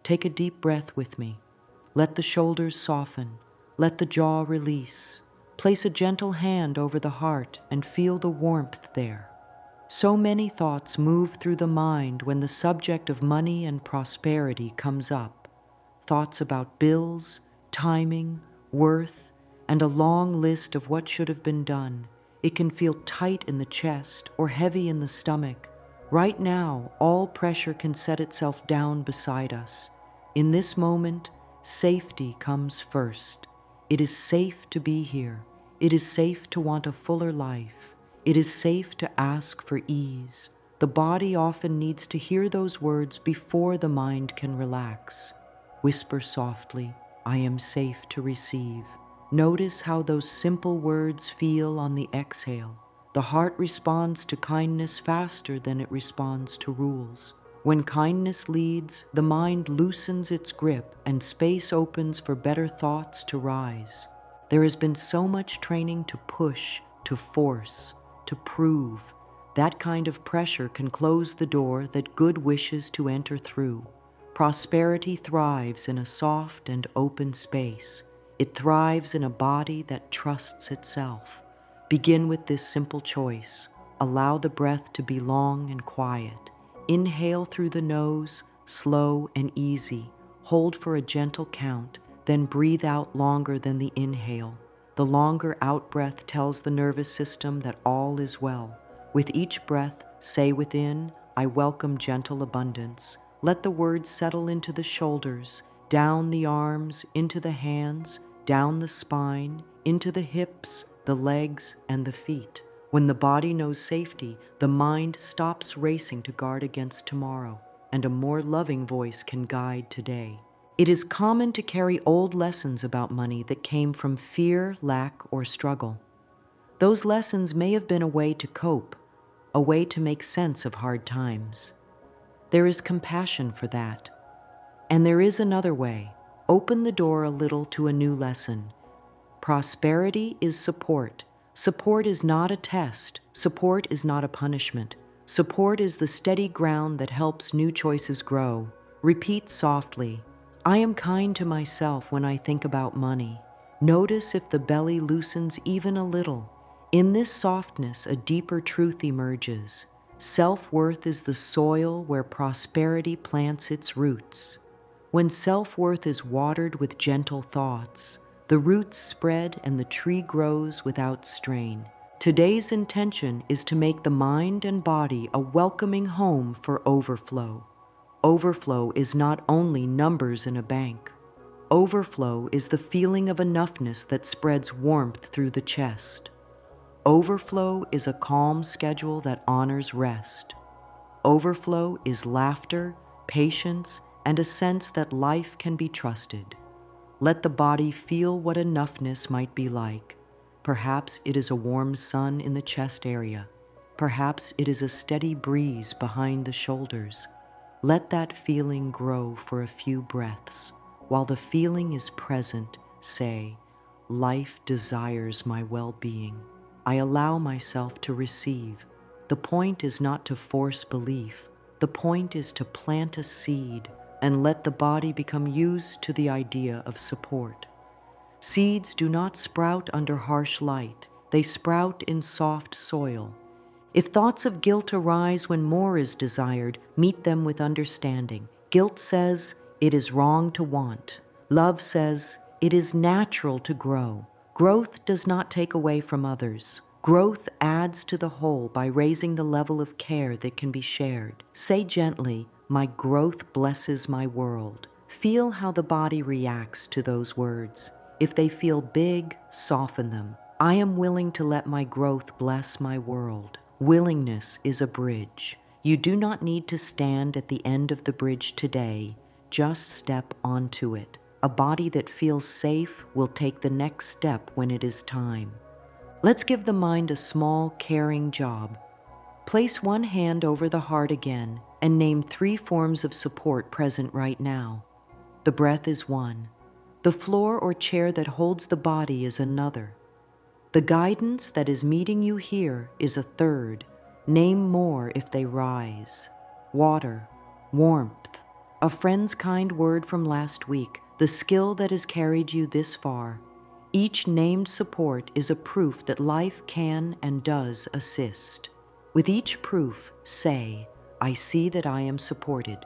take a deep breath with me. Let the shoulders soften. Let the jaw release. Place a gentle hand over the heart and feel the warmth there. So many thoughts move through the mind when the subject of money and prosperity comes up. Thoughts about bills, timing, worth, and a long list of what should have been done. It can feel tight in the chest or heavy in the stomach. Right now, all pressure can set itself down beside us. In this moment, safety comes first. It is safe to be here. It is safe to want a fuller life. It is safe to ask for ease. The body often needs to hear those words before the mind can relax. Whisper softly, "I am safe to receive." Notice how those simple words feel on the exhale. The heart responds to kindness faster than it responds to rules. When kindness leads, the mind loosens its grip and space opens for better thoughts to rise. There has been so much training to push, to force, to prove. That kind of pressure can close the door that good wishes to enter through. Prosperity thrives in a soft and open space. It thrives in a body that trusts itself. Begin with this simple choice. Allow the breath to be long and quiet. Inhale through the nose, slow and easy. Hold for a gentle count, then breathe out longer than the inhale. The longer out-breath tells the nervous system that all is well. With each breath, say within, "I welcome gentle abundance." Let the words settle into the shoulders, down the arms, into the hands, down the spine, into the hips, the legs, and the feet. When the body knows safety, the mind stops racing to guard against tomorrow, and a more loving voice can guide today. It is common to carry old lessons about money that came from fear, lack, or struggle. Those lessons may have been a way to cope, a way to make sense of hard times. There is compassion for that. And there is another way. Open the door a little to a new lesson. Prosperity is support. Support is not a test. Support is not a punishment. Support is the steady ground that helps new choices grow. Repeat softly, "I am kind to myself when I think about money." Notice if the belly loosens even a little. In this softness, a deeper truth emerges. Self-worth is the soil where prosperity plants its roots. When self-worth is watered with gentle thoughts, the roots spread and the tree grows without strain. Today's intention is to make the mind and body a welcoming home for overflow. Overflow is not only numbers in a bank. Overflow is the feeling of enoughness that spreads warmth through the chest. Overflow is a calm schedule that honors rest. Overflow is laughter, patience, and a sense that life can be trusted. Let the body feel what enoughness might be like. Perhaps it is a warm sun in the chest area. Perhaps it is a steady breeze behind the shoulders. Let that feeling grow for a few breaths. While the feeling is present, say, "Life desires my well-being. I allow myself to receive." The point is not to force belief. The point is to plant a seed and let the body become used to the idea of support. Seeds do not sprout under harsh light. They sprout in soft soil. If thoughts of guilt arise when more is desired, meet them with understanding. Guilt says, "It is wrong to want." Love says, "It is natural to grow." Growth does not take away from others. Growth adds to the whole by raising the level of care that can be shared. Say gently, "My growth blesses my world." Feel how the body reacts to those words. If they feel big, soften them. I am willing to let my growth bless my world. Willingness is a bridge. You do not need to stand at the end of the bridge today. Just step onto it. A body that feels safe will take the next step when it is time. Let's give the mind a small, caring job. Place one hand over the heart again and name 3 forms of support present right now. The breath is one. The floor or chair that holds the body is another. The guidance that is meeting you here is a third. Name more if they rise. Water, warmth, a friend's kind word from last week, the skill that has carried you this far. Each named support is a proof that life can and does assist. With each proof, say, I see that I am supported.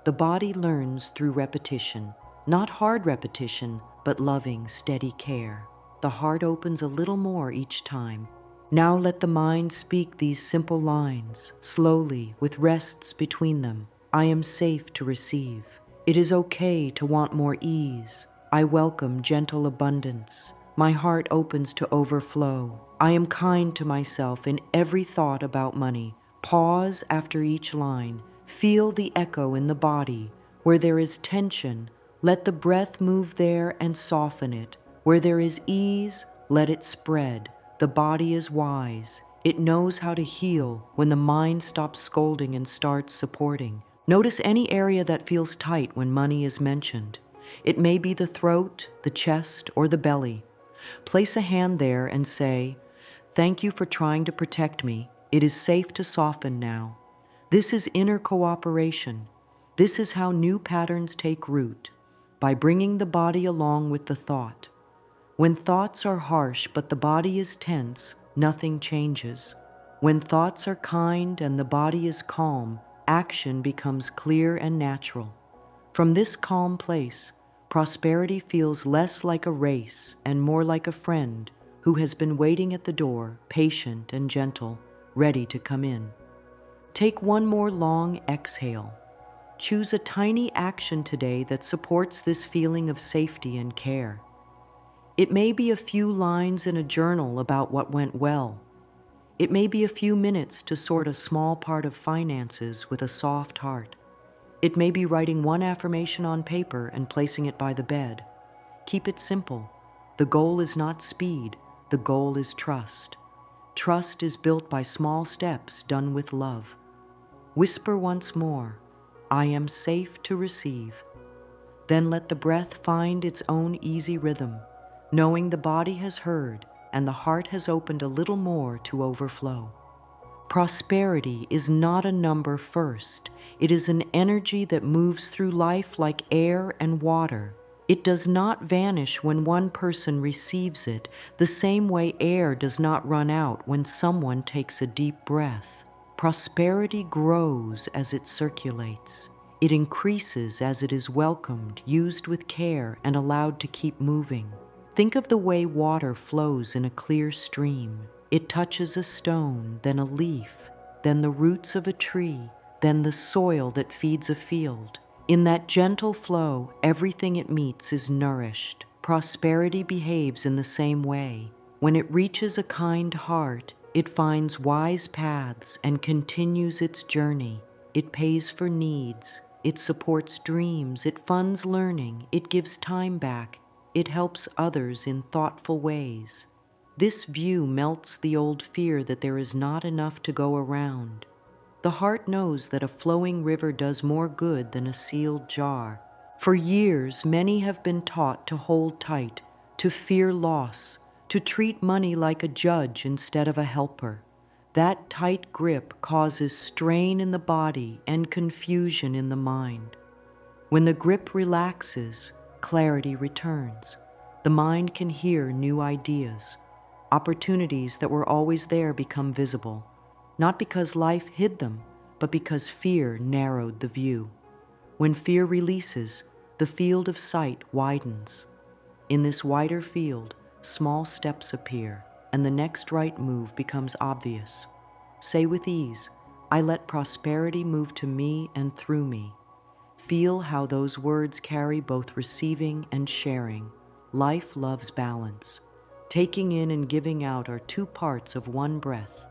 The body learns through repetition, not hard repetition, but loving, steady care. The heart opens a little more each time. Now let the mind speak these simple lines, slowly, with rests between them. I am safe to receive. It is okay to want more ease. I welcome gentle abundance. My heart opens to overflow. I am kind to myself in every thought about money. Pause after each line. Feel the echo in the body. Where there is tension, let the breath move there and soften it. Where there is ease, let it spread. The body is wise. It knows how to heal when the mind stops scolding and starts supporting. Notice any area that feels tight when money is mentioned. It may be the throat, the chest, or the belly. Place a hand there and say, thank you for trying to protect me. It is safe to soften now. This is inner cooperation. This is how new patterns take root, by bringing the body along with the thought. When thoughts are harsh but the body is tense, nothing changes. When thoughts are kind and the body is calm, action becomes clear and natural. From this calm place, prosperity feels less like a race and more like a friend who has been waiting at the door, patient and gentle, ready to come in. Take one more long exhale. Choose a tiny action today that supports this feeling of safety and care. It may be a few lines in a journal about what went well. It may be a few minutes to sort a small part of finances with a soft heart. It may be writing one affirmation on paper and placing it by the bed. Keep it simple. The goal is not speed. The goal is trust. Trust is built by small steps done with love. Whisper once more, I am safe to receive. Then let the breath find its own easy rhythm, knowing the body has heard and the heart has opened a little more to overflow. Prosperity is not a number first. It is an energy that moves through life like air and water. It does not vanish when one person receives it, the same way air does not run out when someone takes a deep breath. Prosperity grows as it circulates. It increases as it is welcomed, used with care, and allowed to keep moving. Think of the way water flows in a clear stream. It touches a stone, then a leaf, then the roots of a tree, then the soil that feeds a field. In that gentle flow, everything it meets is nourished. Prosperity behaves in the same way. When it reaches a kind heart, it finds wise paths and continues its journey. It pays for needs. It supports dreams. It funds learning. It gives time back. It helps others in thoughtful ways. This view melts the old fear that there is not enough to go around. The heart knows that a flowing river does more good than a sealed jar. For years, many have been taught to hold tight, to fear loss, to treat money like a judge instead of a helper. That tight grip causes strain in the body and confusion in the mind. When the grip relaxes, clarity returns. The mind can hear new ideas. Opportunities that were always there become visible, not because life hid them, but because fear narrowed the view. When fear releases, the field of sight widens. In this wider field, small steps appear, and the next right move becomes obvious. Say with ease, I let prosperity move to me and through me. Feel how those words carry both receiving and sharing. Life loves balance. Taking in and giving out are two parts of one breath.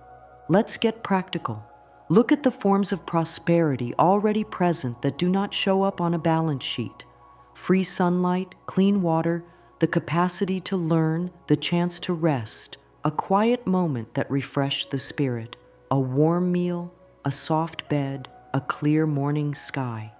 Let's get practical. Look at the forms of prosperity already present that do not show up on a balance sheet. Free sunlight, clean water, the capacity to learn, the chance to rest, a quiet moment that refreshed the spirit, a warm meal, a soft bed, a clear morning sky.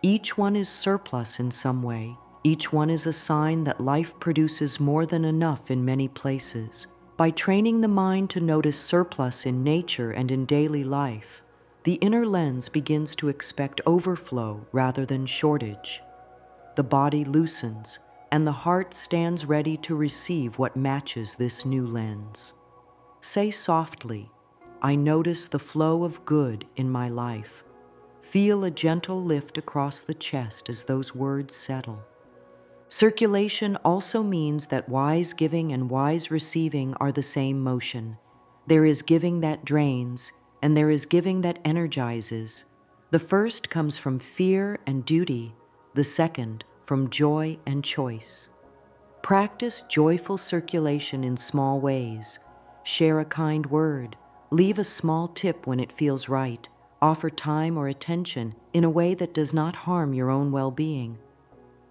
Each one is surplus in some way. Each one is a sign that life produces more than enough in many places. By training the mind to notice surplus in nature and in daily life, The inner lens begins to expect overflow rather than shortage. The body loosens, and the heart stands ready to receive what matches this new lens. Say softly, "I notice the flow of good in my life." Feel a gentle lift across the chest as those words settle. Circulation also means that wise giving and wise receiving are the same motion. There is giving that drains, and there is giving that energizes. The first comes from fear and duty, the second from joy and choice. Practice joyful circulation in small ways. Share a kind word. Leave a small tip when it feels right. Offer time or attention in a way that does not harm your own well-being.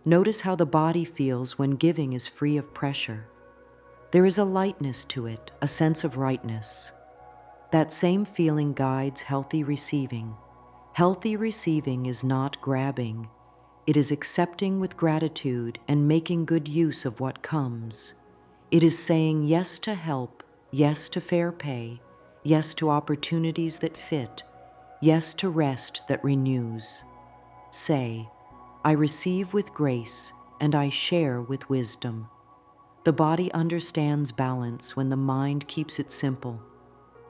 Notice how the body feels when giving is free of pressure. There is a lightness to it, a sense of rightness. That same feeling guides healthy receiving. Healthy receiving is not grabbing. It is accepting with gratitude and making good use of what comes. It is saying yes to help, yes to fair pay, yes to opportunities that fit, yes to rest that renews. Say, "I receive with grace and I share with wisdom." The body understands balance when the mind keeps it simple.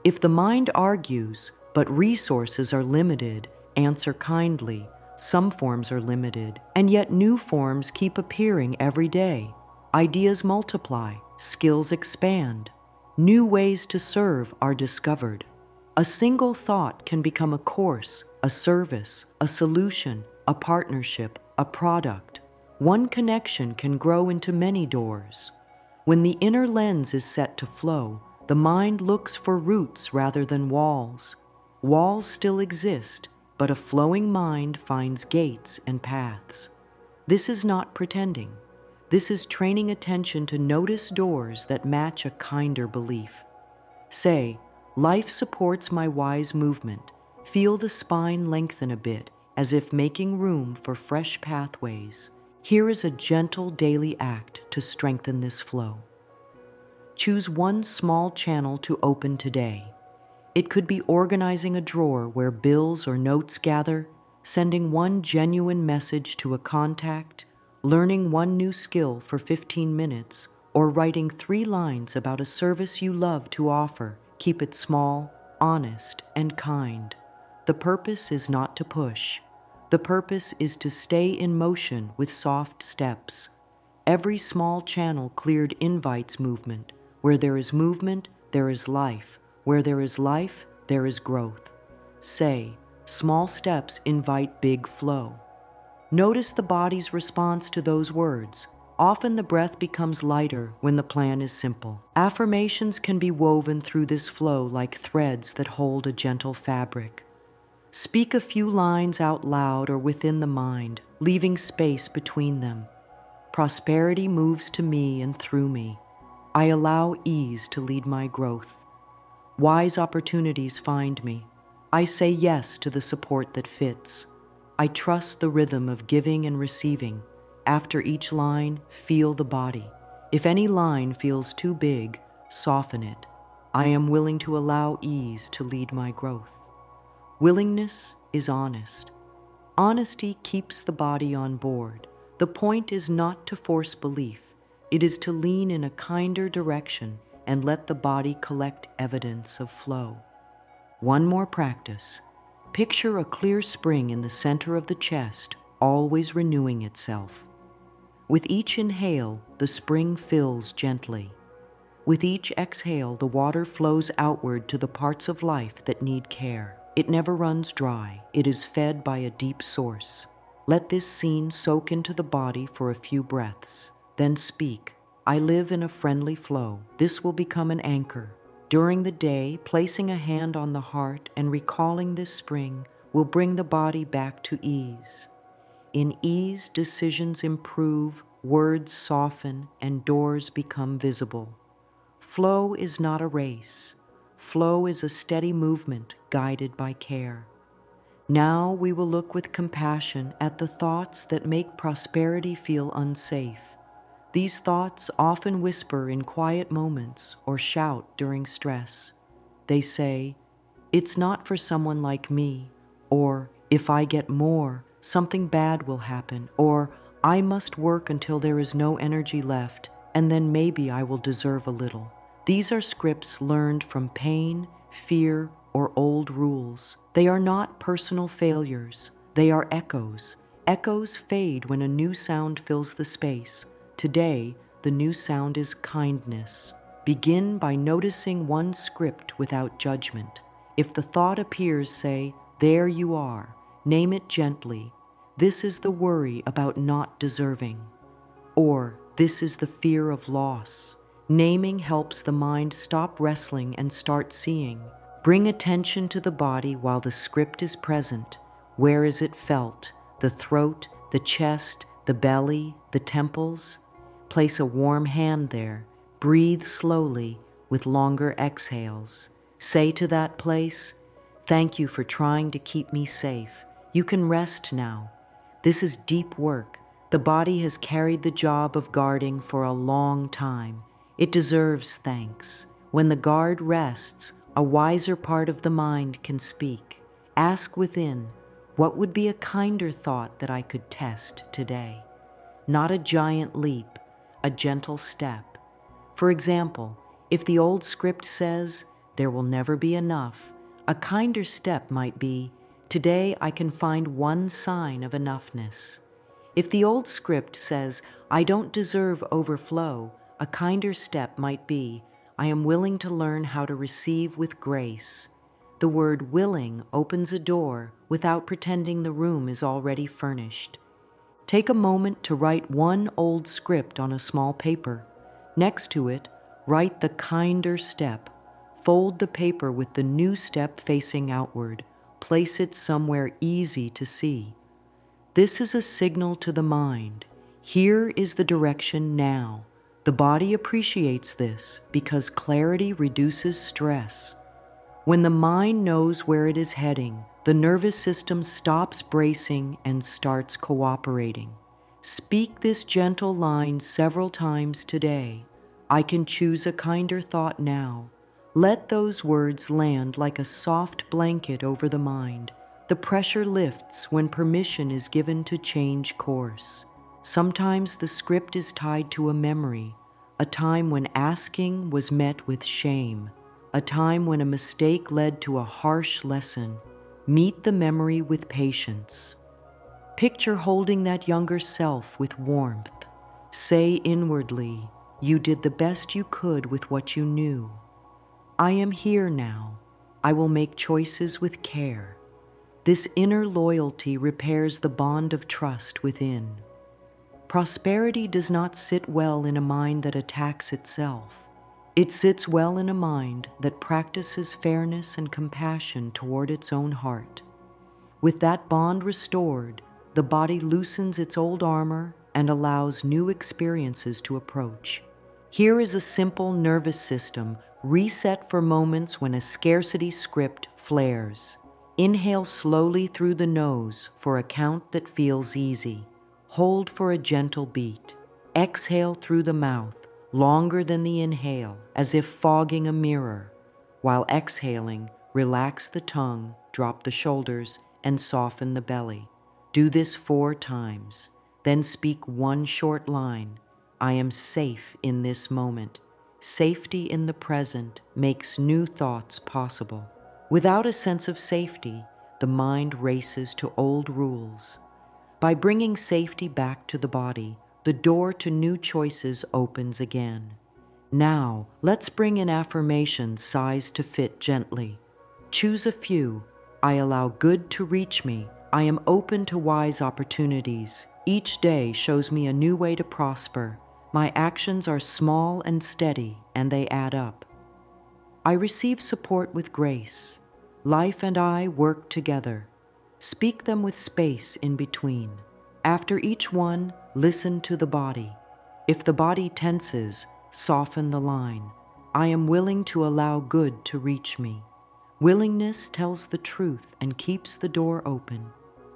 If the mind argues, but resources are limited, answer kindly. Some forms are limited, and yet new forms keep appearing every day. Ideas multiply, skills expand. New ways to serve are discovered. A single thought can become a course, a service, a solution, a partnership, a product. One connection can grow into many doors. When the inner lens is set to flow, the mind looks for roots rather than walls. Walls still exist, but a flowing mind finds gates and paths. This is not pretending. This is training attention to notice doors that match a kinder belief. Say, "Life supports my wise movement." Feel the spine lengthen a bit, as if making room for fresh pathways. Here is a gentle daily act to strengthen this flow. Choose one small channel to open today. It could be organizing a drawer where bills or notes gather, sending one genuine message to a contact, learning one new skill for 15 minutes, or writing 3 lines about a service you love to offer. Keep it small, honest, and kind. The purpose is not to push. The purpose is to stay in motion with soft steps. Every small channel cleared invites movement. Where there is movement, there is life. Where there is life, there is growth. Say, "Small steps invite big flow." Notice the body's response to those words. Often the breath becomes lighter when the plan is simple. Affirmations can be woven through this flow like threads that hold a gentle fabric. Speak a few lines out loud or within the mind, leaving space between them. Prosperity moves to me and through me. I allow ease to lead my growth. Wise opportunities find me. I say yes to the support that fits. I trust the rhythm of giving and receiving. After each line, feel the body. If any line feels too big, soften it. I am willing to allow ease to lead my growth. Willingness is honest. Honesty keeps the body on board. The point is not to force belief. It is to lean in a kinder direction and let the body collect evidence of flow. One more practice. Picture a clear spring in the center of the chest, always renewing itself. With each inhale, the spring fills gently. With each exhale, the water flows outward to the parts of life that need care. It never runs dry. It is fed by a deep source. Let this scene soak into the body for a few breaths. Then speak, "I live in a friendly flow." This will become an anchor. During the day, placing a hand on the heart and recalling this spring will bring the body back to ease. In ease, decisions improve, words soften, and doors become visible. Flow is not a race. Flow is a steady movement guided by care. Now we will look with compassion at the thoughts that make prosperity feel unsafe. These thoughts often whisper in quiet moments or shout during stress. They say, It's not for someone like me, or if I get more, something bad will happen, or I must work until there is no energy left, and then maybe I will deserve a little. These are scripts learned from pain, fear, or old rules. They are not personal failures. They are echoes. Echoes fade when a new sound fills the space. Today, the new sound is kindness. Begin by noticing one script without judgment. If the thought appears, say, "There you are." Name it gently. This is the worry about not deserving. Or, this is the fear of loss. Naming helps the mind stop wrestling and start seeing. Bring attention to the body while the script is present. Where is it felt? The throat, the chest, the belly, the temples? Place a warm hand there. Breathe slowly with longer exhales. Say to that place, "Thank you for trying to keep me safe. You can rest now." This is deep work. The body has carried the job of guarding for a long time. It deserves thanks. When the guard rests, a wiser part of the mind can speak. Ask within, what would be a kinder thought that I could test today? Not a giant leap, a gentle step. For example, if the old script says, "There will never be enough," a kinder step might be, "Today I can find one sign of enoughness." If the old script says, "I don't deserve overflow," a kinder step might be, "I am willing to learn how to receive with grace." The word willing opens a door without pretending the room is already furnished. Take a moment to write one old script on a small paper. Next to it, write the kinder step. Fold the paper with the new step facing outward. Place it somewhere easy to see. This is a signal to the mind. Here is the direction now. The body appreciates this because clarity reduces stress. When the mind knows where it is heading, the nervous system stops bracing and starts cooperating. Speak this gentle line several times today. I can choose a kinder thought now. Let those words land like a soft blanket over the mind. The pressure lifts when permission is given to change course. Sometimes the script is tied to a memory, a time when asking was met with shame, a time when a mistake led to a harsh lesson. Meet the memory with patience. Picture holding that younger self with warmth. Say inwardly, "You did the best you could with what you knew. I am here now. I will make choices with care." This inner loyalty repairs the bond of trust within. Prosperity does not sit well in a mind that attacks itself. It sits well in a mind that practices fairness and compassion toward its own heart. With that bond restored, the body loosens its old armor and allows new experiences to approach. Here is a simple nervous system reset for moments when a scarcity script flares. Inhale slowly through the nose for a count that feels easy. Hold for a gentle beat. Exhale through the mouth, longer than the inhale, as if fogging a mirror. While exhaling, relax the tongue, drop the shoulders, and soften the belly. Do this 4 times. Then speak one short line. I am safe in this moment. Safety in the present makes new thoughts possible. Without a sense of safety, the mind races to old rules. By bringing safety back to the body, the door to new choices opens again. Now, let's bring in affirmations sized to fit gently. Choose a few. I allow good to reach me. I am open to wise opportunities. Each day shows me a new way to prosper. My actions are small and steady, and they add up. I receive support with grace. Life and I work together. Speak them with space in between. After each one, listen to the body. If the body tenses, soften the line. I am willing to allow good to reach me. Willingness tells the truth and keeps the door open.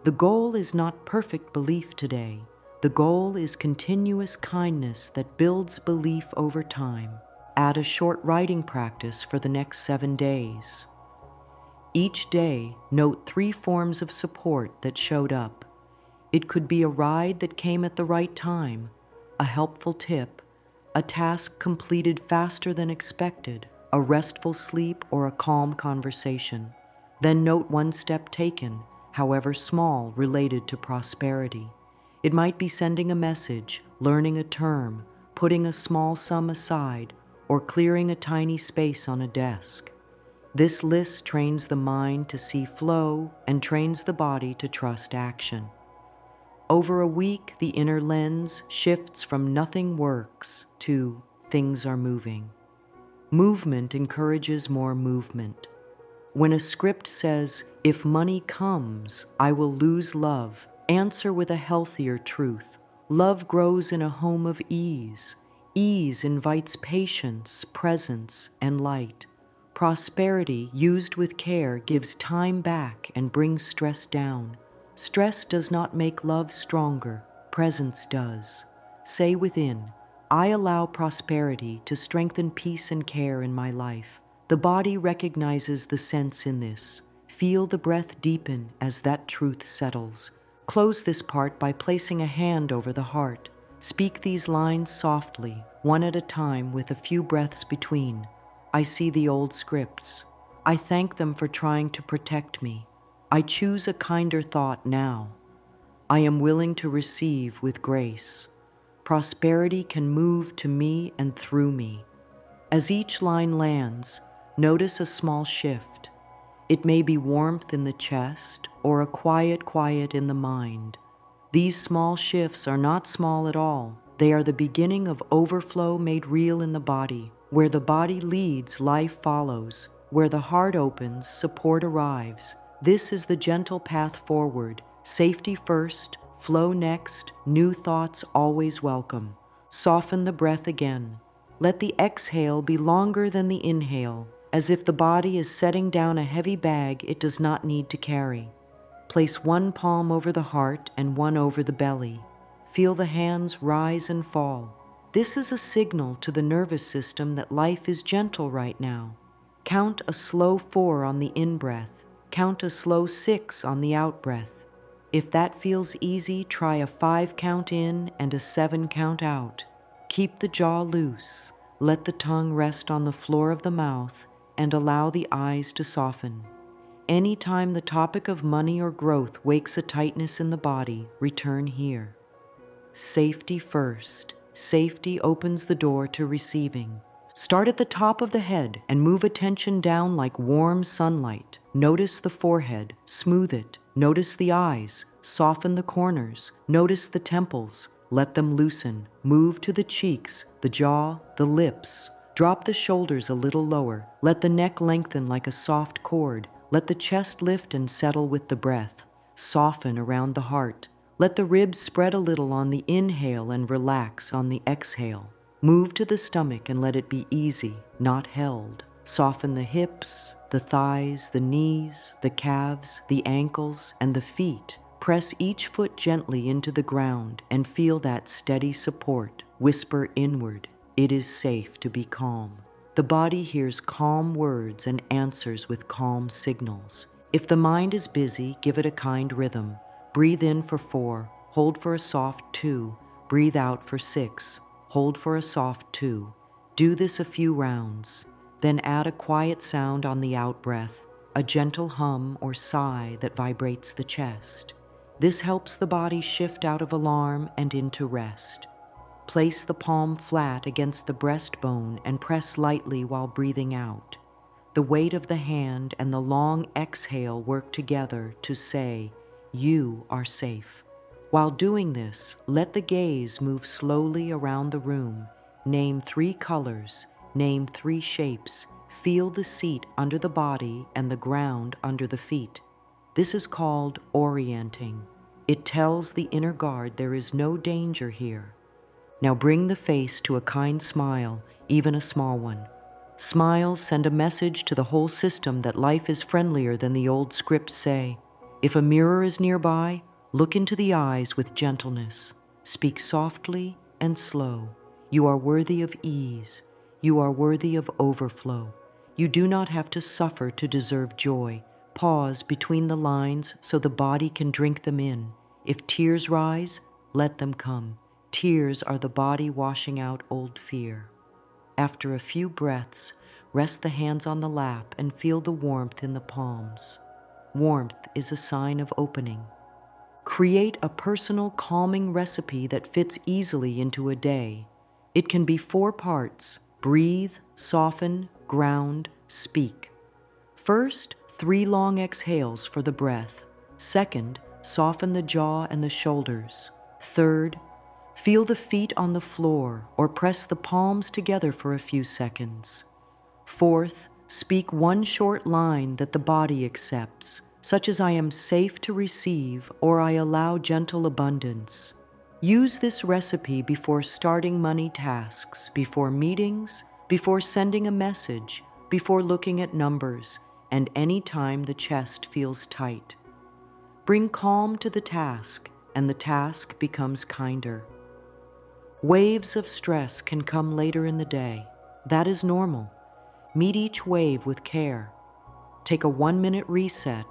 The goal is not perfect belief today. The goal is continuous kindness that builds belief over time. Add a short writing practice for the next 7 days. Each day, note 3 forms of support that showed up. It could be a ride that came at the right time, a helpful tip, a task completed faster than expected, a restful sleep, or a calm conversation. Then note 1 step taken, however small, related to prosperity. It might be sending a message, learning a term, putting a small sum aside, or clearing a tiny space on a desk. This list trains the mind to see flow and trains the body to trust action. Over a week, the inner lens shifts from nothing works to things are moving. Movement encourages more movement. When a script says, "If money comes, I will lose love," answer with a healthier truth. Love grows in a home of ease. Ease invites patience, presence, and light. Prosperity, used with care, gives time back and brings stress down. Stress does not make love stronger, presence does. Say within, "I allow prosperity to strengthen peace and care in my life." The body recognizes the sense in this. Feel the breath deepen as that truth settles. Close this part by placing a hand over the heart. Speak these lines softly, 1 at a time with a few breaths between. I see the old scripts. I thank them for trying to protect me. I choose a kinder thought now. I am willing to receive with grace. Prosperity can move to me and through me. As each line lands, notice a small shift. It may be warmth in the chest or a quiet in the mind. These small shifts are not small at all. They are the beginning of overflow made real in the body. Where the body leads, life follows. Where the heart opens, support arrives. This is the gentle path forward. Safety first, flow next, new thoughts always welcome. Soften the breath again. Let the exhale be longer than the inhale, as if the body is setting down a heavy bag it does not need to carry. Place 1 palm over the heart and 1 over the belly. Feel the hands rise and fall. This is a signal to the nervous system that life is gentle right now. Count a slow 4 on the in-breath. Count a slow 6 on the out-breath. If that feels easy, try a 5 count in and a 7 count out. Keep the jaw loose. Let the tongue rest on the floor of the mouth and allow the eyes to soften. Anytime the topic of money or growth wakes a tightness in the body, return here. Safety first. Safety opens the door to receiving. Start at the top of the head and move attention down like warm sunlight. Notice the forehead, smooth it. Notice the eyes, soften the corners. Notice the temples, let them loosen. Move to the cheeks, the jaw, the lips. Drop the shoulders a little lower. Let the neck lengthen like a soft cord. Let the chest lift and settle with the breath. Soften around the heart. Let the ribs spread a little on the inhale and relax on the exhale. Move to the stomach and let it be easy, not held. Soften the hips, the thighs, the knees, the calves, the ankles, and the feet. Press each foot gently into the ground and feel that steady support. Whisper inward, "It is safe to be calm." The body hears calm words and answers with calm signals. If the mind is busy, give it a kind rhythm. Breathe in for 4, hold for a soft 2, breathe out for 6, hold for a soft 2. Do this a few rounds. Then add a quiet sound on the out-breath, a gentle hum or sigh that vibrates the chest. This helps the body shift out of alarm and into rest. Place the palm flat against the breastbone and press lightly while breathing out. The weight of the hand and the long exhale work together to say, "You are safe." While doing this, let the gaze move slowly around the room. Name 3 colors, name 3 shapes. Feel the seat under the body and the ground under the feet. This is called orienting. It tells the inner guard there is no danger here. Now bring the face to a kind smile, even a small one. Smiles send a message to the whole system that life is friendlier than the old scripts say. If a mirror is nearby, look into the eyes with gentleness. Speak softly and slow. You are worthy of ease. You are worthy of overflow. You do not have to suffer to deserve joy. pause between the lines so the body can drink them in. If tears rise, let them come. Tears are the body washing out old fear. After a few breaths, rest the hands on the lap and feel the warmth in the palms. Warmth is a sign of opening. Create a personal calming recipe that fits easily into a day. It can be 4 parts: breathe, soften, ground, speak. First, 3 long exhales for the breath. Second, soften the jaw and the shoulders. Third, feel the feet on the floor or press the palms together for a few seconds. Fourth, speak one short line that the body accepts, such as "I am safe to receive" or "I allow gentle abundance." Use this recipe before starting money tasks, before meetings, before sending a message, before looking at numbers, and any time the chest feels tight. Bring calm to the task, and the task becomes kinder. Waves of stress can come later in the day. That is normal. Meet each wave with care. Take a 1-minute reset.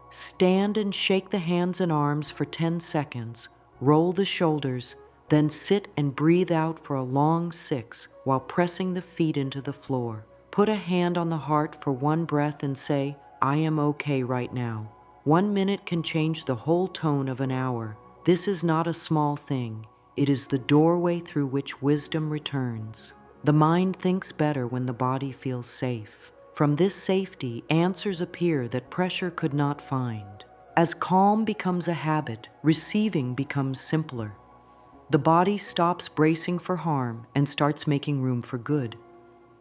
Stand and shake the hands and arms for 10 seconds. Roll the shoulders, then sit and breathe out for a long 6 while pressing the feet into the floor. Put a hand on the heart for 1 breath and say, "I am okay right now." 1 minute can change the whole tone of an hour. This is not a small thing. It is the doorway through which wisdom returns. The mind thinks better when the body feels safe. From this safety, answers appear that pressure could not find. As calm becomes a habit, receiving becomes simpler. The body stops bracing for harm and starts making room for good.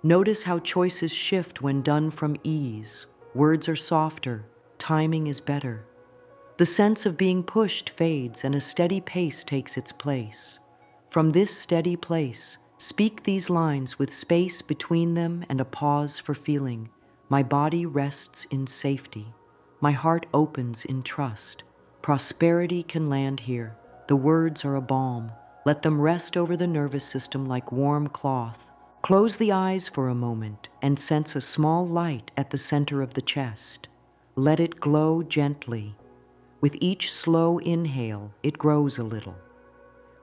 Notice how choices shift when done from ease. Words are softer, timing is better. The sense of being pushed fades and a steady pace takes its place. From this steady place, speak these lines with space between them and a pause for feeling. My body rests in safety. My heart opens in trust. Prosperity can land here. The words are a balm. Let them rest over the nervous system like warm cloth. Close the eyes for a moment and sense a small light at the center of the chest. Let it glow gently. With each slow inhale, it grows a little.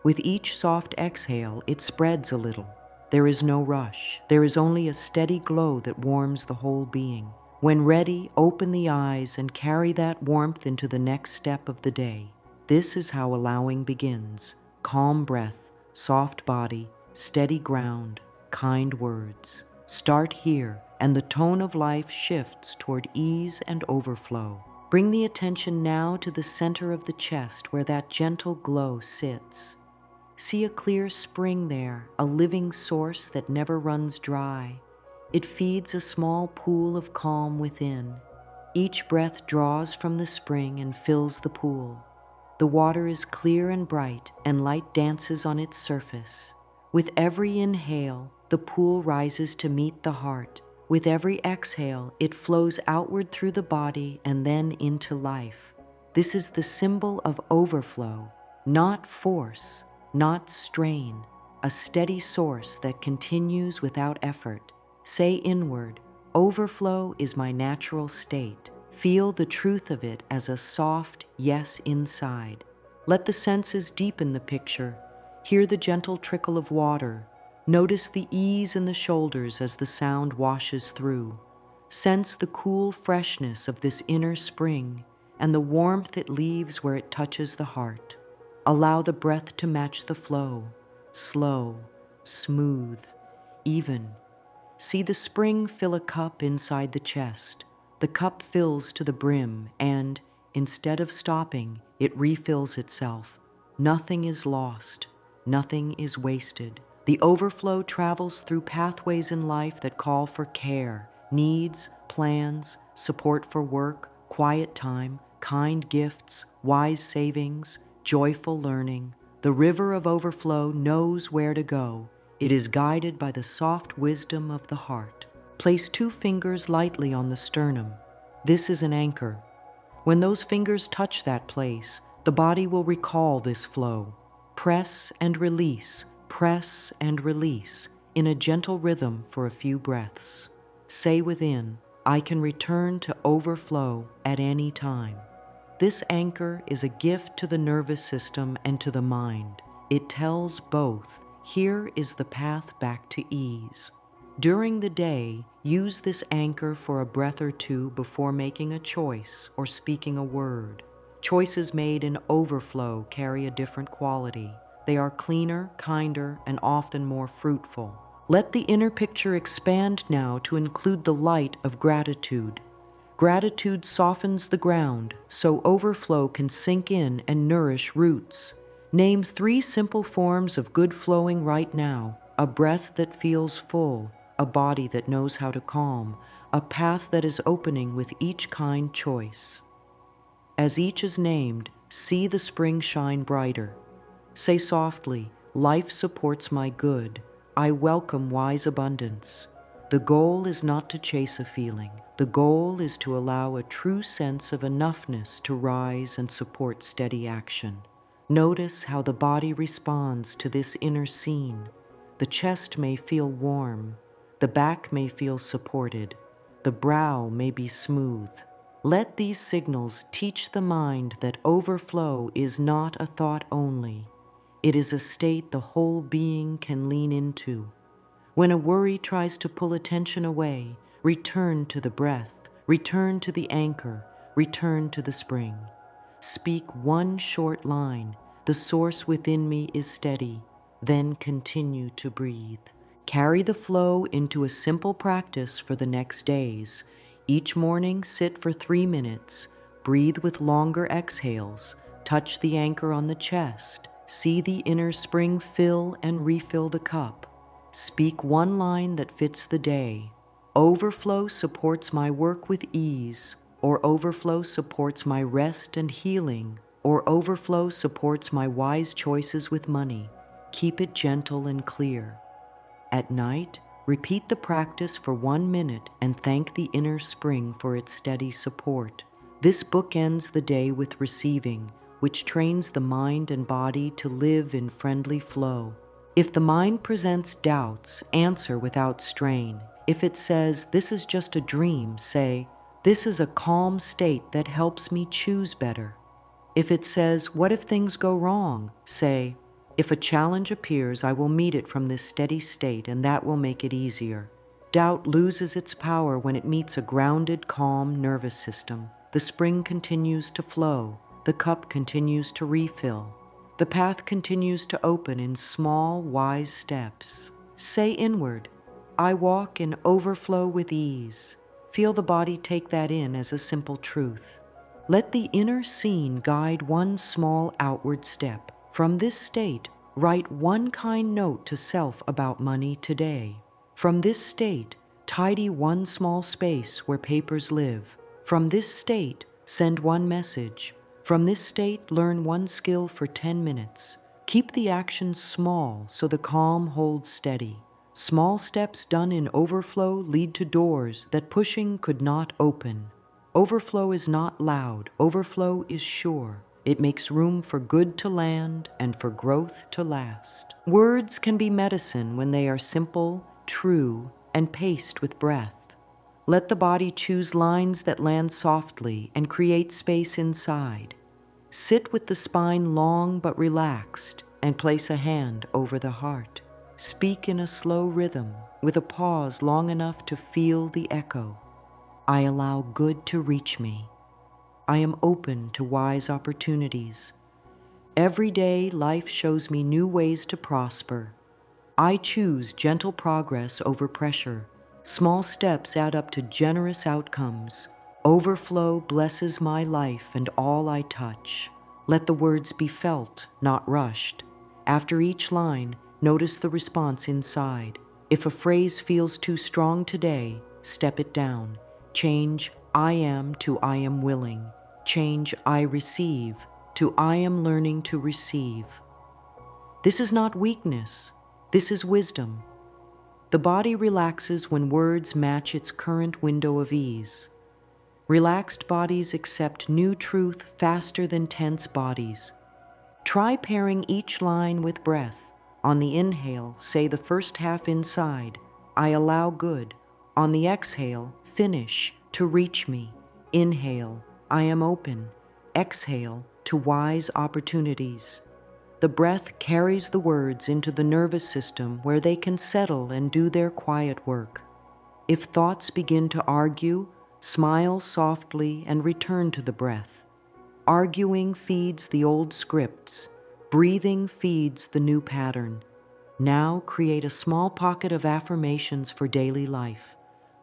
With each soft exhale, it spreads a little. There is no rush. There is only a steady glow that warms the whole being. When ready, open the eyes and carry that warmth into the next step of the day. This is how allowing begins. Calm breath, soft body, steady ground, kind words. Start here, and the tone of life shifts toward ease and overflow. Bring the attention now to the center of the chest where that gentle glow sits. See a clear spring there, a living source that never runs dry. It feeds a small pool of calm within. Each breath draws from the spring and fills the pool. The water is clear and bright, and light dances on its surface. With every inhale, the pool rises to meet the heart. With every exhale, it flows outward through the body and then into life. This is the symbol of overflow, not force, not strain, a steady source that continues without effort. Say inward, overflow is my natural state. Feel the truth of it as a soft yes inside. Let the senses deepen the picture. Hear the gentle trickle of water. Notice the ease in the shoulders as the sound washes through. Sense the cool freshness of this inner spring and the warmth it leaves where it touches the heart. Allow the breath to match the flow, slow, smooth, even. See the spring fill a cup inside the chest. The cup fills to the brim and, instead of stopping, it refills itself. Nothing is lost. Nothing is wasted. The overflow travels through pathways in life that call for care, needs, plans, support for work, quiet time, kind gifts, wise savings, joyful learning. The river of overflow knows where to go. It is guided by the soft wisdom of the heart. Place 2 fingers lightly on the sternum. This is an anchor. When those fingers touch that place, the body will recall this flow. Press and release in a gentle rhythm for a few breaths. Say within, I can return to overflow at any time. This anchor is a gift to the nervous system and to the mind. It tells both, here is the path back to ease. During the day, use this anchor for a breath or two before making a choice or speaking a word. Choices made in overflow carry a different quality. They are cleaner, kinder, and often more fruitful. Let the inner picture expand now to include the light of gratitude. Gratitude softens the ground so overflow can sink in and nourish roots. Name 3 simple forms of good flowing right now: a breath that feels full, a body that knows how to calm, a path that is opening with each kind choice. As each is named, see the spring shine brighter. Say softly, life supports my good. I welcome wise abundance. The goal is not to chase a feeling. The goal is to allow a true sense of enoughness to rise and support steady action. Notice how the body responds to this inner scene. The chest may feel warm. The back may feel supported. The brow may be smooth. Let these signals teach the mind that overflow is not a thought only. It is a state the whole being can lean into. When a worry tries to pull attention away, return to the breath, return to the anchor, return to the spring. Speak one short line, the source within me is steady, then continue to breathe. Carry the flow into a simple practice for the next days. Each morning, sit for 3 minutes, breathe with longer exhales, touch the anchor on the chest, see the inner spring fill and refill the cup. Speak one line that fits the day. Overflow supports my work with ease, or overflow supports my rest and healing, or overflow supports my wise choices with money. Keep it gentle and clear. At night, repeat the practice for 1 minute and thank the inner spring for its steady support. This book ends the day with receiving, which trains the mind and body to live in friendly flow. If the mind presents doubts, answer without strain. If it says, "This is just a dream," say, "This is a calm state that helps me choose better." If it says, "What if things go wrong?" say, "If a challenge appears, I will meet it from this steady state, and that will make it easier." Doubt loses its power when it meets a grounded, calm nervous system. The spring continues to flow. The cup continues to refill. The path continues to open in small, wise steps. Say inward, "I walk in overflow with ease." Feel the body take that in as a simple truth. Let the inner scene guide one small outward step. From this state, write one kind note to self about money today. From this state, tidy one small space where papers live. From this state, send one message. From this state, learn one skill for 10 minutes. Keep the action small so the calm holds steady. Small steps done in overflow lead to doors that pushing could not open. Overflow is not loud. Overflow is sure. It makes room for good to land and for growth to last. Words can be medicine when they are simple, true, and paced with breath. Let the body choose lines that land softly and create space inside. Sit with the spine long but relaxed and place a hand over the heart. Speak in a slow rhythm with a pause long enough to feel the echo. I allow good to reach me. I am open to wise opportunities. Every day, life shows me new ways to prosper. I choose gentle progress over pressure. Small steps add up to generous outcomes. Overflow blesses my life and all I touch. Let the words be felt, not rushed. After each line, notice the response inside. If a phrase feels too strong today, step it down. Change "I am" to "I am willing." Change "I receive" to "I am learning to receive." This is not weakness. This is wisdom. The body relaxes when words match its current window of ease. Relaxed bodies accept new truth faster than tense bodies. Try pairing each line with breath. On the inhale, say the first half inside, "I allow good." On the exhale, finish, to reach me. Inhale, I am open. Exhale, to wise opportunities. The breath carries the words into the nervous system where they can settle and do their quiet work. If thoughts begin to argue, smile softly and return to the breath. Arguing feeds the old scripts. Breathing feeds the new pattern. Now create a small pocket of affirmations for daily life.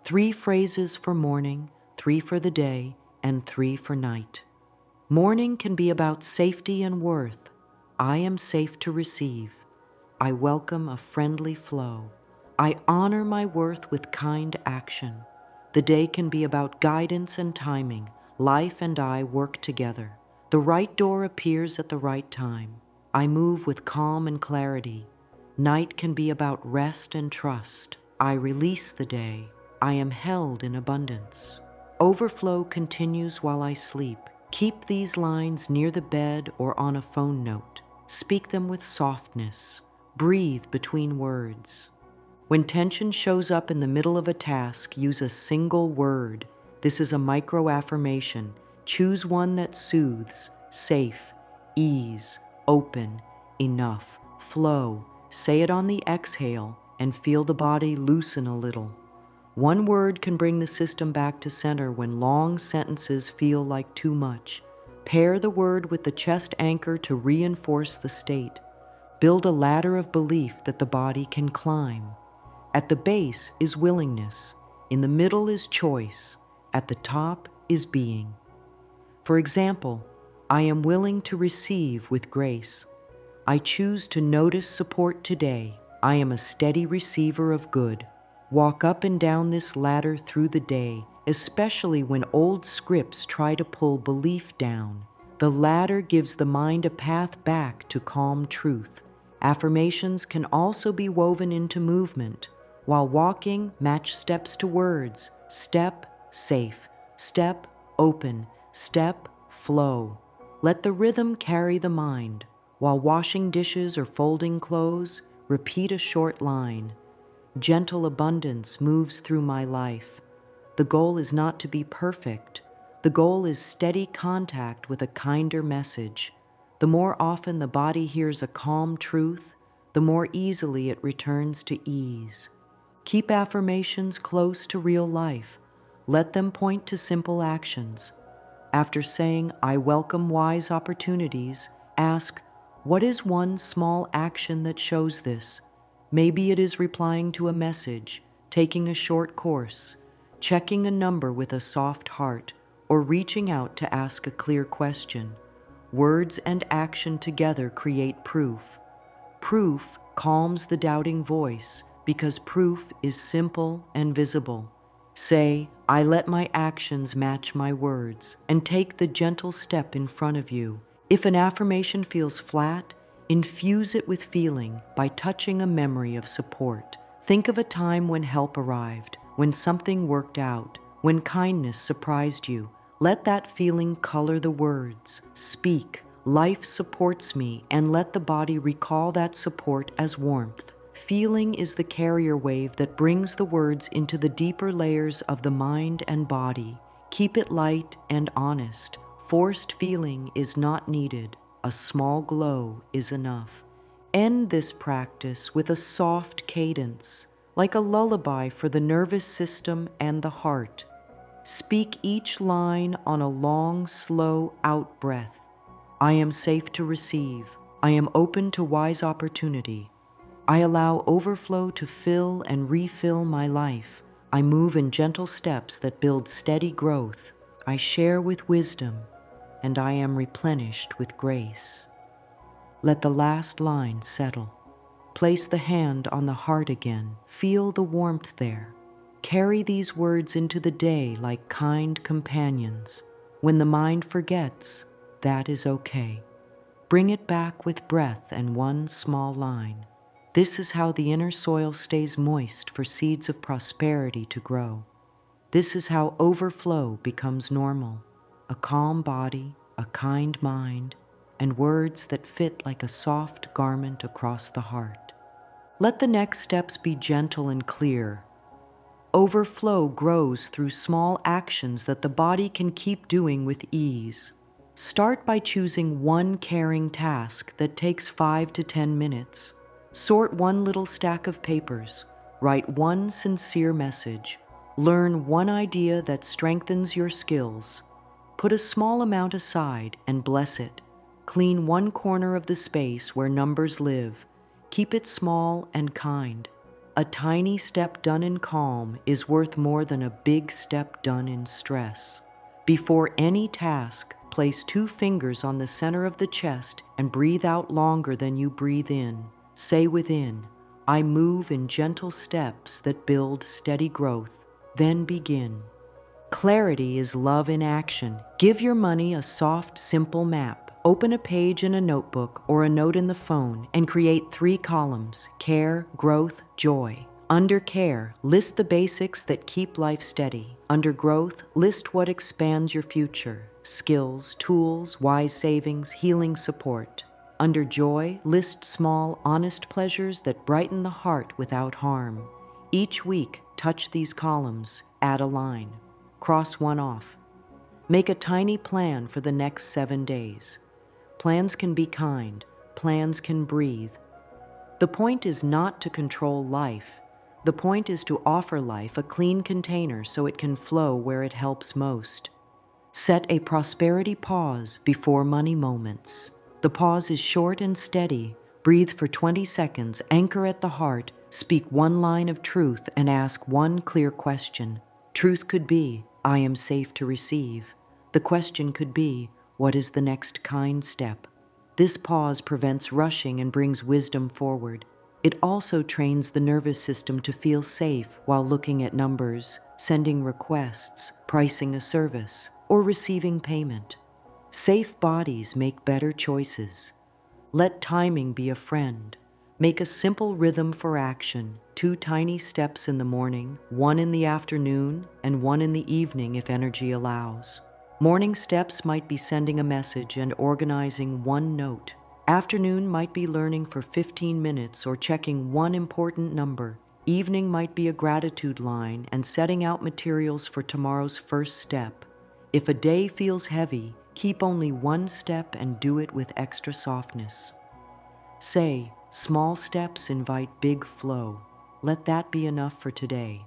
3 phrases for morning, 3 for the day, and 3 for night. Morning can be about safety and worth. I am safe to receive. I welcome a friendly flow. I honor my worth with kind action. The day can be about guidance and timing. Life and I work together. The right door appears at the right time. I move with calm and clarity. Night can be about rest and trust. I release the day. I am held in abundance. Overflow continues while I sleep. Keep these lines near the bed or on a phone note. Speak them with softness. Breathe between words. When tension shows up in the middle of a task, use a single word. This is a micro-affirmation. Choose one that soothes, safe, ease, open, enough, flow. Say it on the exhale and feel the body loosen a little. One word can bring the system back to center when long sentences feel like too much. Pair the word with the chest anchor to reinforce the state. Build a ladder of belief that the body can climb. At the base is willingness. In the middle is choice. At the top is being. For example, I am willing to receive with grace. I choose to notice support today. I am a steady receiver of good. Walk up and down this ladder through the day, especially when old scripts try to pull belief down. The ladder gives the mind a path back to calm truth. Affirmations can also be woven into movement. While walking, match steps to words. Step, safe. Step, open. Step, flow. Let the rhythm carry the mind. While washing dishes or folding clothes, repeat a short line. Gentle abundance moves through my life. The goal is not to be perfect. The goal is steady contact with a kinder message. The more often the body hears a calm truth, the more easily it returns to ease. Keep affirmations close to real life. Let them point to simple actions. After saying, I welcome wise opportunities, ask, what is one small action that shows this? Maybe it is replying to a message, taking a short course, checking a number with a soft heart, or reaching out to ask a clear question. Words and action together create proof. Proof calms the doubting voice because proof is simple and visible. Say, I let my actions match my words, and take the gentle step in front of you. If an affirmation feels flat, infuse it with feeling by touching a memory of support. Think of a time when help arrived, when something worked out, when kindness surprised you. Let that feeling color the words. Speak, life supports me, and let the body recall that support as warmth. Feeling is the carrier wave that brings the words into the deeper layers of the mind and body. Keep it light and honest. Forced feeling is not needed. A small glow is enough. End this practice with a soft cadence, like a lullaby for the nervous system and the heart. Speak each line on a long, slow out-breath. I am safe to receive. I am open to wise opportunity. I allow overflow to fill and refill my life. I move in gentle steps that build steady growth. I share with wisdom, and I am replenished with grace. Let the last line settle. Place the hand on the heart again. Feel the warmth there. Carry these words into the day like kind companions. When the mind forgets, that is okay. Bring it back with breath and one small line. This is how the inner soil stays moist for seeds of prosperity to grow. This is how overflow becomes normal. A calm body, a kind mind, and words that fit like a soft garment across the heart. Let the next steps be gentle and clear. Overflow grows through small actions that the body can keep doing with ease. Start by choosing one caring task that takes 5 to 10 minutes. Sort one little stack of papers. Write one sincere message. Learn one idea that strengthens your skills. Put a small amount aside and bless it. Clean one corner of the space where numbers live. Keep it small and kind. A tiny step done in calm is worth more than a big step done in stress. Before any task, place 2 fingers on the center of the chest and breathe out longer than you breathe in. Say within, I move in gentle steps that build steady growth. Then begin. Clarity is love in action. Give your money a soft, simple map. Open a page in a notebook or a note in the phone and create 3 columns: care, growth, joy. Under care, list the basics that keep life steady. Under growth, list what expands your future: skills, tools, wise savings, healing support. Under joy, list small, honest pleasures that brighten the heart without harm. Each week, touch these columns, add a line. Cross one off. Make a tiny plan for the next 7 days. Plans can be kind. Plans can breathe. The point is not to control life. The point is to offer life a clean container so it can flow where it helps most. Set a prosperity pause before money moments. The pause is short and steady. Breathe for 20 seconds, anchor at the heart, speak one line of truth, and ask one clear question. Truth could be, I am safe to receive. The question could be, what is the next kind step? This pause prevents rushing and brings wisdom forward. It also trains the nervous system to feel safe while looking at numbers, sending requests, pricing a service, or receiving payment. Safe bodies make better choices. Let timing be a friend. Make a simple rhythm for action: 2 tiny steps in the morning, 1 in the afternoon, and 1 in the evening if energy allows. Morning steps might be sending a message and organizing 1 note. Afternoon might be learning for 15 minutes or checking 1 important number. Evening might be a gratitude line and setting out materials for tomorrow's first step. If a day feels heavy, keep only 1 step and do it with extra softness. Say, small steps invite big flow. Let that be enough for today.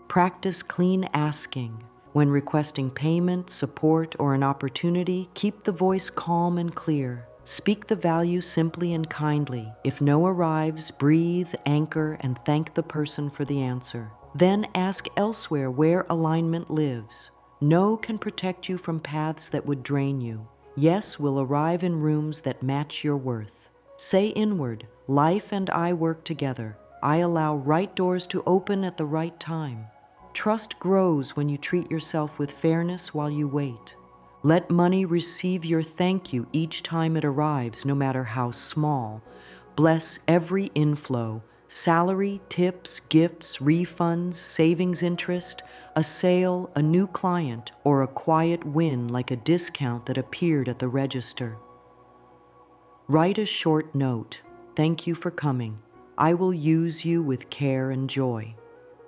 Practice clean asking. When requesting payment, support, or an opportunity, keep the voice calm and clear. Speak the value simply and kindly. If no arrives, breathe, anchor, and thank the person for the answer. Then ask elsewhere where alignment lives. No can protect you from paths that would drain you. Yes will arrive in rooms that match your worth. Say inward, life and I work together. I allow right doors to open at the right time. Trust grows when you treat yourself with fairness while you wait. Let money receive your thank you each time it arrives, no matter how small. Bless every inflow: salary, tips, gifts, refunds, savings interest, a sale, a new client, or a quiet win like a discount that appeared at the register. Write a short note. Thank you for coming. I will use you with care and joy.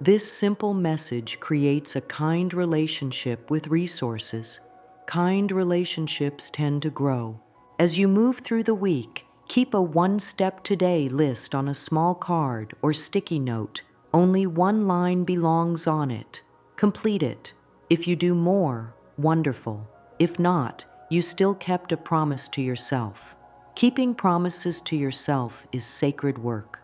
This simple message creates a kind relationship with resources. Kind relationships tend to grow. As you move through the week, keep a 1 step today list on a small card or sticky note. Only 1 line belongs on it. Complete it. If you do more, wonderful. If not, you still kept a promise to yourself. Keeping promises to yourself is sacred work.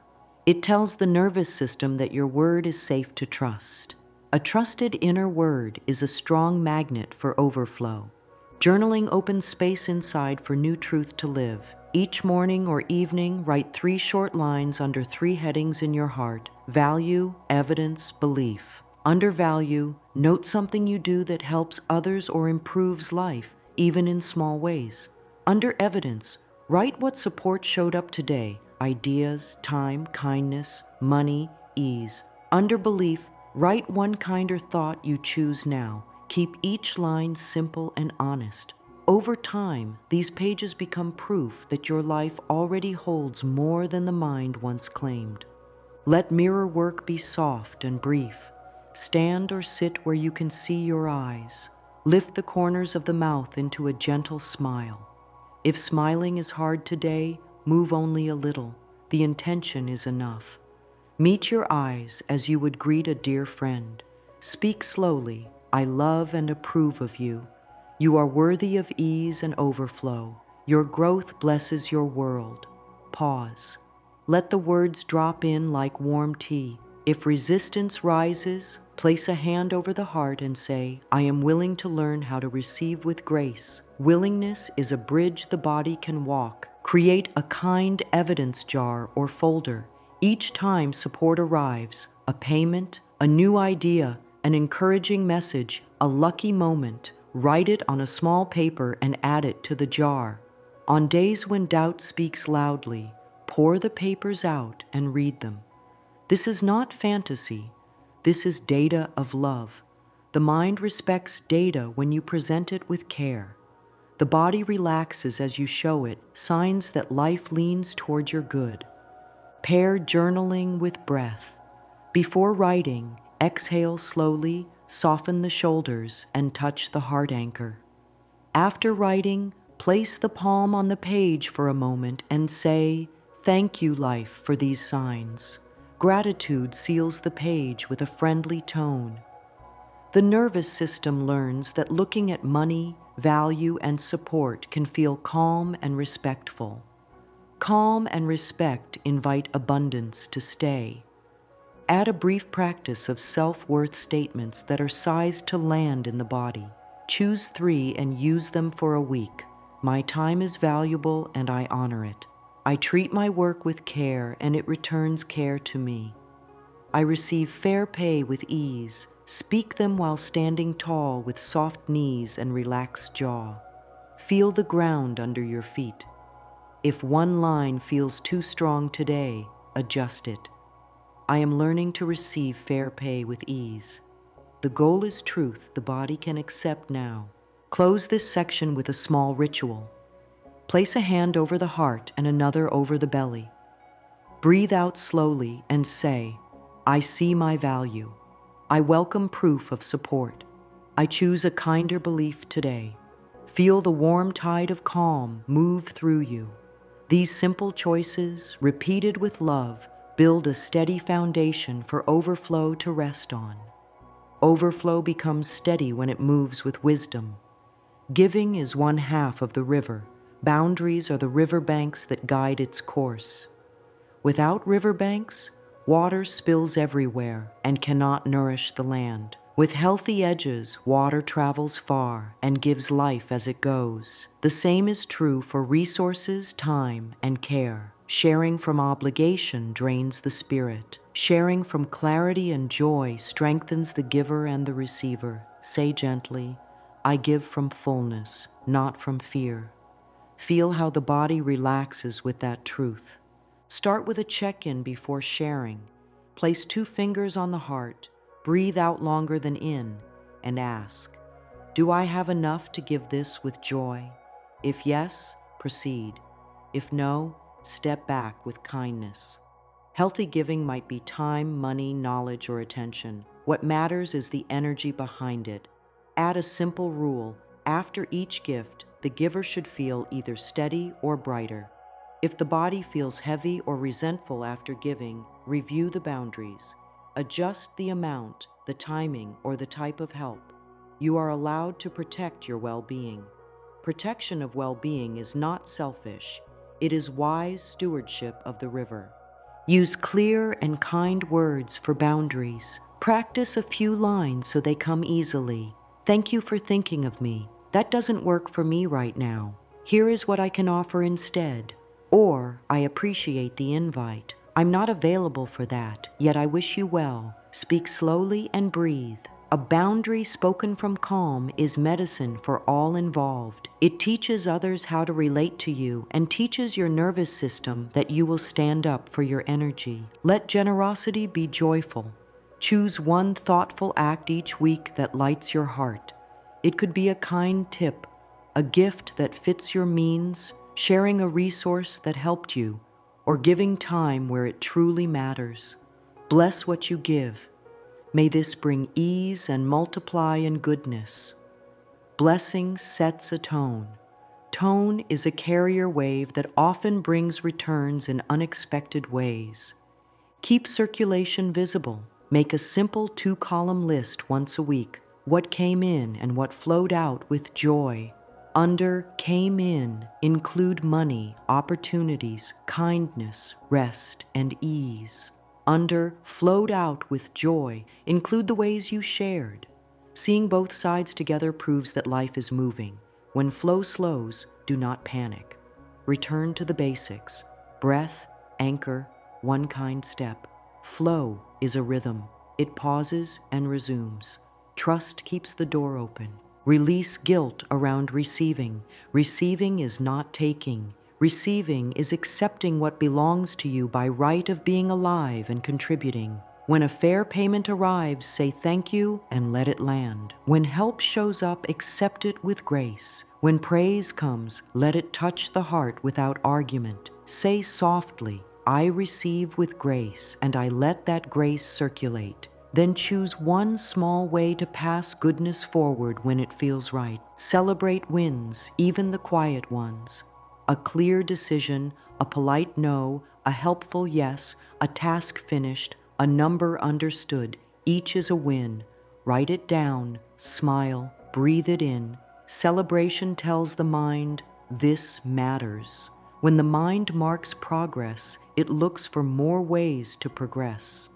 It tells the nervous system that your word is safe to trust. A trusted inner word is a strong magnet for overflow. Journaling opens space inside for new truth to live. Each morning or evening, write 3 short lines under 3 headings in your heart: value, evidence, belief. Under value, note something you do that helps others or improves life, even in small ways. Under evidence, write what support showed up today: ideas, time, kindness, money, ease. Under belief, write 1 kinder thought you choose now. Keep each line simple and honest. Over time, these pages become proof that your life already holds more than the mind once claimed. Let mirror work be soft and brief. Stand or sit where you can see your eyes. Lift the corners of the mouth into a gentle smile. If smiling is hard today, move only a little. The intention is enough. Meet your eyes as you would greet a dear friend. Speak slowly, I love and approve of you. You are worthy of ease and overflow. Your growth blesses your world. Pause. Let the words drop in like warm tea. If resistance rises, place a hand over the heart and say, I am willing to learn how to receive with grace. Willingness is a bridge the body can walk. Create a kind evidence jar or folder. Each time support arrives, a payment, a new idea, an encouraging message, a lucky moment, write it on a small paper and add it to the jar. On days when doubt speaks loudly, pour the papers out and read them. This is not fantasy. This is data of love. The mind respects data when you present it with care. The body relaxes as you show it, signs that life leans toward your good. Pair journaling with breath. Before writing, exhale slowly, soften the shoulders, and touch the heart anchor. After writing, place the palm on the page for a moment and say, thank you, life, for these signs. Gratitude seals the page with a friendly tone. The nervous system learns that looking at money, value, and support can feel calm and respectful. Calm and respect invite abundance to stay. Add a brief practice of self-worth statements that are sized to land in the body. Choose 3 and use them for a week. My time is valuable and I honor it. I treat my work with care and it returns care to me. I receive fair pay with ease. Speak them while standing tall with soft knees and relaxed jaw. Feel the ground under your feet. If one line feels too strong today, adjust it. I am learning to receive fair pay with ease. The goal is truth the body can accept now. Close this section with a small ritual. Place a hand over the heart and another over the belly. Breathe out slowly and say, I see my value. I welcome proof of support. I choose a kinder belief today. Feel the warm tide of calm move through you. These simple choices, repeated with love, build a steady foundation for overflow to rest on. Overflow becomes steady when it moves with wisdom. Giving is one half of the river. Boundaries are the riverbanks that guide its course. Without riverbanks, water spills everywhere and cannot nourish the land. With healthy edges, water travels far and gives life as it goes. The same is true for resources, time, and care. Sharing from obligation drains the spirit. Sharing from clarity and joy strengthens the giver and the receiver. Say gently, I give from fullness, not from fear. Feel how the body relaxes with that truth. Start with a check-in before sharing. Place 2 fingers on the heart, breathe out longer than in, and ask, do I have enough to give this with joy? If yes, proceed. If no, step back with kindness. Healthy giving might be time, money, knowledge, or attention. What matters is the energy behind it. Add a simple rule. After each gift, the giver should feel either steady or brighter. If the body feels heavy or resentful after giving, review the boundaries. Adjust the amount, the timing, or the type of help. You are allowed to protect your well-being. Protection of well-being is not selfish. It is wise stewardship of the river. Use clear and kind words for boundaries. Practice a few lines so they come easily. Thank you for thinking of me. That doesn't work for me right now. Here is what I can offer instead. Or, I appreciate the invite. I'm not available for that, yet I wish you well. Speak slowly and breathe. A boundary spoken from calm is medicine for all involved. It teaches others how to relate to you and teaches your nervous system that you will stand up for your energy. Let generosity be joyful. Choose one thoughtful act each week that lights your heart. It could be a kind tip, a gift that fits your means, sharing a resource that helped you, or giving time where it truly matters. Bless what you give. May this bring ease and multiply in goodness. Blessing sets a tone. Tone is a carrier wave that often brings returns in unexpected ways. Keep circulation visible. Make a simple 2-column list once a week, what came in and what flowed out with joy. Under came in, include money, opportunities, kindness, rest, and ease. Under flowed out with joy, include the ways you shared. Seeing both sides together proves that life is moving. When flow slows, do not panic. Return to the basics. Breath, anchor, one kind step. Flow is a rhythm. It pauses and resumes. Trust keeps the door open. Release guilt around receiving. Receiving is not taking. Receiving is accepting what belongs to you by right of being alive and contributing. When a fair payment arrives, say thank you and let it land. When help shows up, accept it with grace. When praise comes, let it touch the heart without argument. Say softly, I receive with grace, and I let that grace circulate. Then choose one small way to pass goodness forward when it feels right. Celebrate wins, even the quiet ones. A clear decision, a polite no, a helpful yes, a task finished, a number understood. Each is a win. Write it down, smile, breathe it in. Celebration tells the mind, this matters. When the mind marks progress, it looks for more ways to progress.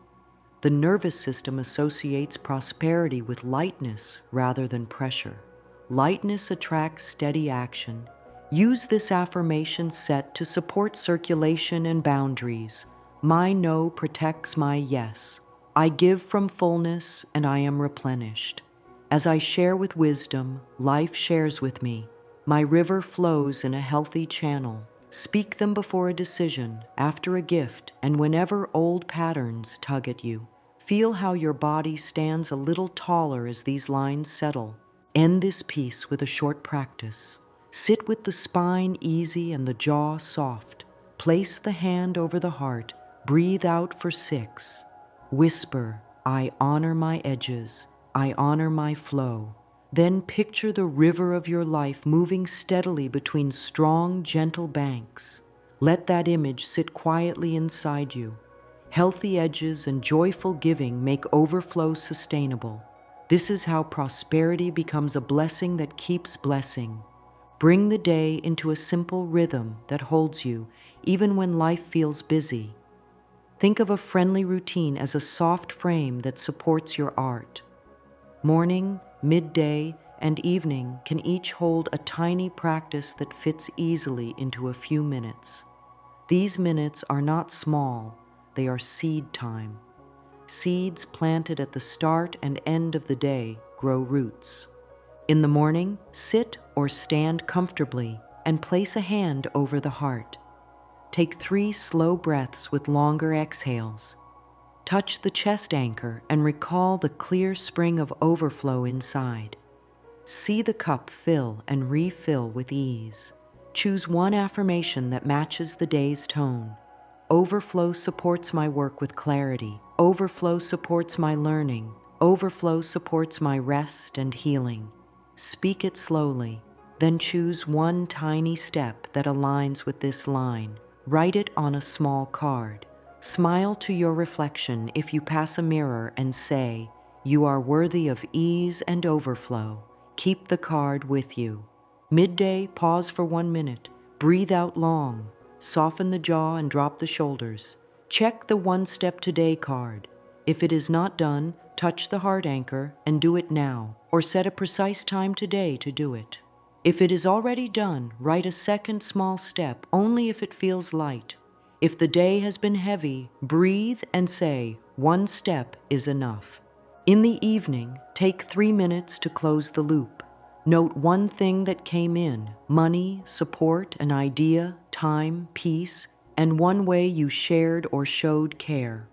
The nervous system associates prosperity with lightness rather than pressure. Lightness attracts steady action. Use this affirmation set to support circulation and boundaries. My no protects my yes. I give from fullness and I am replenished. As I share with wisdom, life shares with me. My river flows in a healthy channel. Speak them before a decision, after a gift, and whenever old patterns tug at you. Feel how your body stands a little taller as these lines settle. End this piece with a short practice. Sit with the spine easy and the jaw soft. Place the hand over the heart. Breathe out for 6. Whisper, I honor my edges. I honor my flow. Then picture the river of your life moving steadily between strong, gentle banks. Let that image sit quietly inside you. Healthy edges and joyful giving make overflow sustainable. This is how prosperity becomes a blessing that keeps blessing. Bring the day into a simple rhythm that holds you, even when life feels busy. Think of a friendly routine as a soft frame that supports your art. Morning, midday, and evening can each hold a tiny practice that fits easily into a few minutes. These minutes are not small, they are seed time. Seeds planted at the start and end of the day grow roots. In the morning, sit or stand comfortably and place a hand over the heart. Take 3 slow breaths with longer exhales. Touch the chest anchor and recall the clear spring of overflow inside. See the cup fill and refill with ease. Choose one affirmation that matches the day's tone. Overflow supports my work with clarity. Overflow supports my learning. Overflow supports my rest and healing. Speak it slowly, then choose one tiny step that aligns with this line. Write it on a small card. Smile to your reflection if you pass a mirror and say, you are worthy of ease and overflow. Keep the card with you. Midday, pause for 1 minute. Breathe out long. Soften the jaw and drop the shoulders. Check the 1 step today card. If it is not done, touch the heart anchor and do it now, or set a precise time today to do it. If it is already done, write a second small step only if it feels light. If the day has been heavy, breathe and say, 1 step is enough. In the evening, take 3 minutes to close the loop. Note one thing that came in: money, support, an idea, time, peace, and one way you shared or showed care.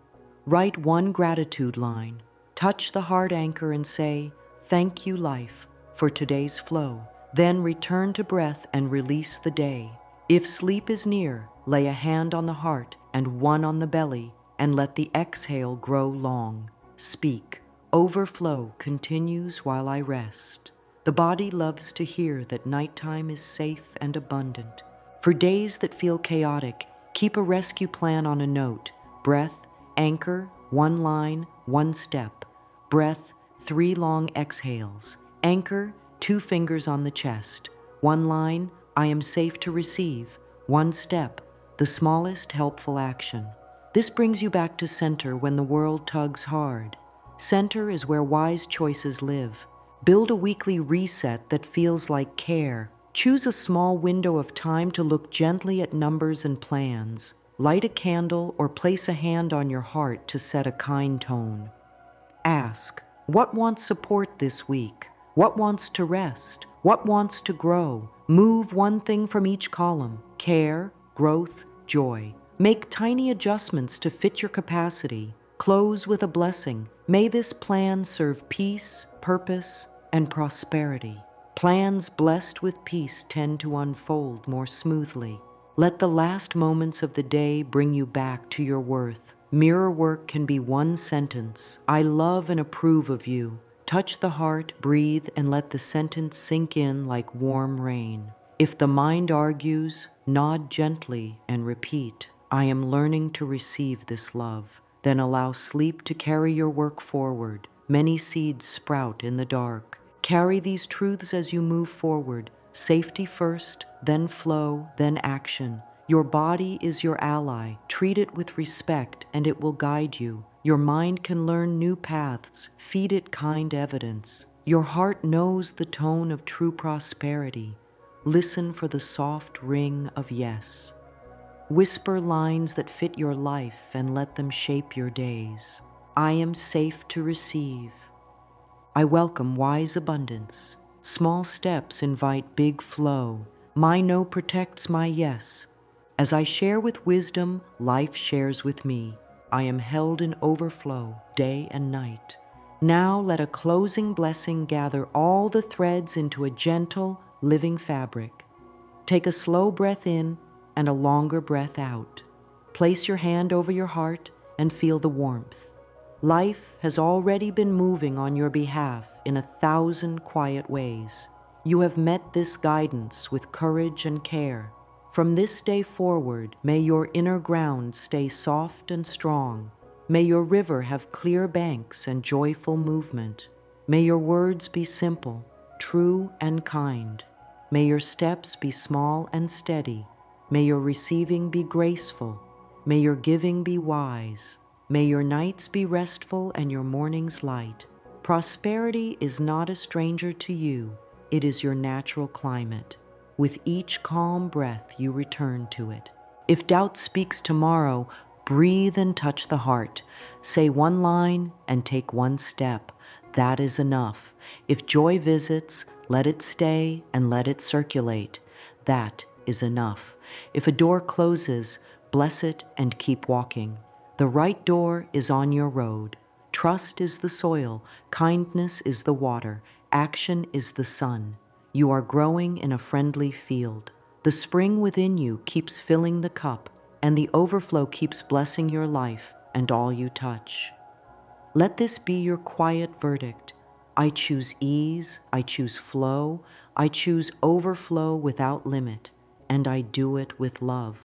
Write 1 gratitude line. Touch the heart anchor and say, thank you, life, for today's flow. Then return to breath and release the day. If sleep is near, lay a hand on the heart and 1 on the belly, and let the exhale grow long. Speak, Overflow continues while I rest. The body loves to hear that nighttime is safe and abundant. For days that feel chaotic, keep a rescue plan on a note. Breath, anchor, one line, one step. Breath, 3 long exhales. Anchor, 2 fingers on the chest. One line, I am safe to receive. One step, the smallest helpful action. This brings you back to center when the world tugs hard. Center is where wise choices live. Build a weekly reset that feels like care. Choose a small window of time to look gently at numbers and plans. Light a candle or place a hand on your heart to set a kind tone. Ask, what wants support this week? What wants to rest? What wants to grow? Move one thing from each column: care, growth, joy. Make tiny adjustments to fit your capacity. Close with a blessing. May this plan serve peace, purpose, and prosperity. Plans blessed with peace tend to unfold more smoothly. Let the last moments of the day bring you back to your worth. Mirror work can be one sentence: I love and approve of you. Touch the heart, breathe, and let the sentence sink in like warm rain. If the mind argues, nod gently and repeat, I am learning to receive this love. Then allow sleep to carry your work forward. Many seeds sprout in the dark. Carry these truths as you move forward. Safety first, then flow, then action. Your body is your ally. Treat it with respect and it will guide you. Your mind can learn new paths. Feed it kind evidence. Your heart knows the tone of true prosperity. Listen for the soft ring of yes. Whisper lines that fit your life and let them shape your days. I am safe to receive. I welcome wise abundance. Small steps invite big flow. My no protects my yes. As I share with wisdom, life shares with me. I am held in overflow, day and night. Now let a closing blessing gather all the threads into a gentle, living fabric. Take a slow breath in and a longer breath out. Place your hand over your heart and feel the warmth. Life has already been moving on your behalf in 1,000 quiet ways. You have met this guidance with courage and care. From this day forward, may your inner ground stay soft and strong. May your river have clear banks and joyful movement. May your words be simple, true, and kind. May your steps be small and steady. May your receiving be graceful. May your giving be wise. May your nights be restful and your mornings light. Prosperity is not a stranger to you. It is your natural climate. With each calm breath, you return to it. If doubt speaks tomorrow, breathe and touch the heart. Say one line and take one step. That is enough. If joy visits, let it stay and let it circulate. That is enough. If a door closes, bless it and keep walking. The right door is on your road. Trust is the soil, kindness is the water, action is the sun. You are growing in a friendly field. The spring within you keeps filling the cup, and the overflow keeps blessing your life and all you touch. Let this be your quiet verdict. I choose ease, I choose flow, I choose overflow without limit, and I do it with love.